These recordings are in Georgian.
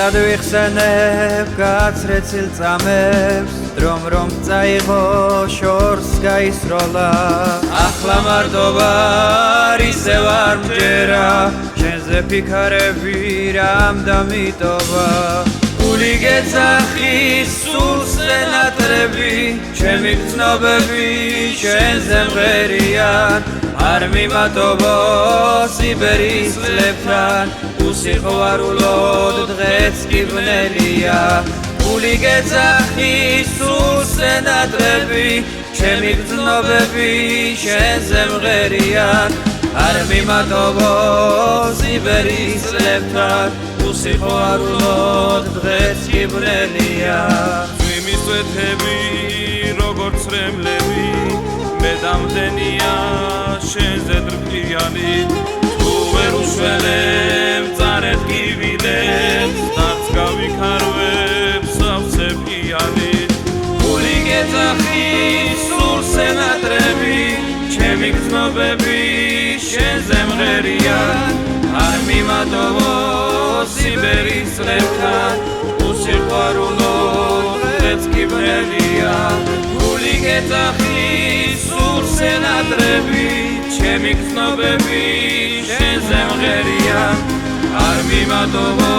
დილად ვიხსენებ გაცრეცილ წამებს დრომ რომ წაიღო შორს გაისროლა ახლა მარტოვა ისევ არ მჯერა შენზე ფიქარები რამ დამიტოვა გული გეძახის სულს ენატრები ჩემი გრძნობები შენზე მღერიან არ მიმატობო სიბერის წლებთან უსიყვარულოდ დღეც კი ბნელია გული გეძახის სულს ენატრები ჩემი გრძნობები შენზე მღერიან არ მიმატობო სიბერის წლებთან უსიყვარულოდ დღეც კი ბნელია წვიმის წვეთები როგორც რემლები მე დამდენია შენზე დრფიანი თუ ვერ უშველებ წარეთ კივილებს დაც გავიქარვებ სავსე ფიანი გული გეძახის სულს ენატრები ჩემი გრძნობები შენზე მღერიან არ მიმატობო სიბერის წლებთან უსიყვარულოდ დღეც კი ბნელია გული გეძახის სულს ენატრები ჩემი გრძნობები შენზე მღერიან არ მიმატობო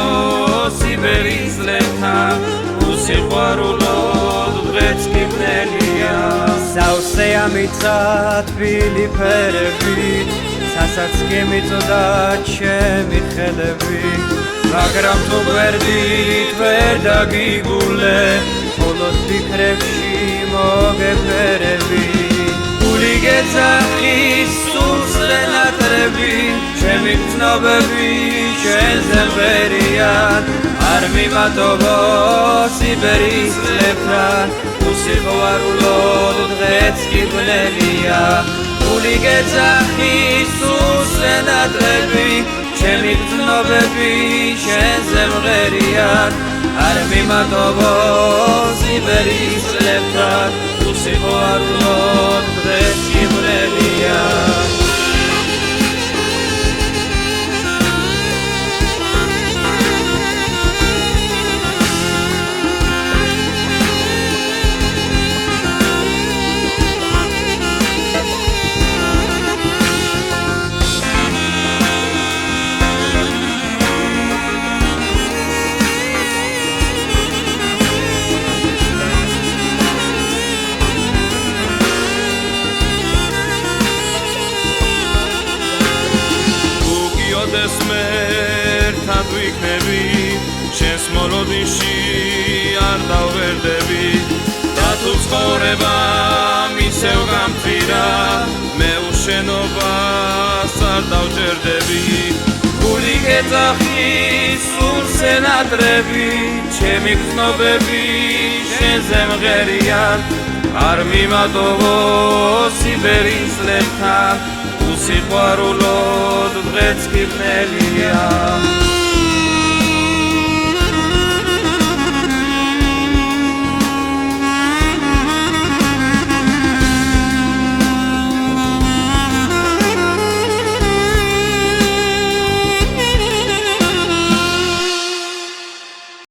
სიბერის წლებთან უსიყვარულოდ დღეც კი ბნელია სავსე ამიცა თბილი ფერები სასაც კი მიწოდა ჩემი ხელები მაგრამ თუ გვერდით ვერ დაგიგულე მხოლოდ ფიქრებში მოგეფერები გული გეძახის სულს ენატრები ჩემი გრძნობები შენზე მღერიან არ მიმატობო სიბერის წლებთან უსიყვარულოდ დღეც კი ბნელია გული გეძახის სულს ენატრები ჩემი გრძნობები შენზე მღერიან არ მიმატობო სიბერის წლებთან უსიყვარულოდ დღეც კი ბნელია ერთად ვიქნები შენს მოლოდინში არ დავვერდები და თუ ცხოვრება მისევ გამწირა მე უშენობას არ დავჯერდები გული გეძახის სულს ენატრები ჩემი გრძნობები შენზე მღერიან არ მიმატობო სიბერის წლებთან უსიყვარულოდ დღეც კი ბნელია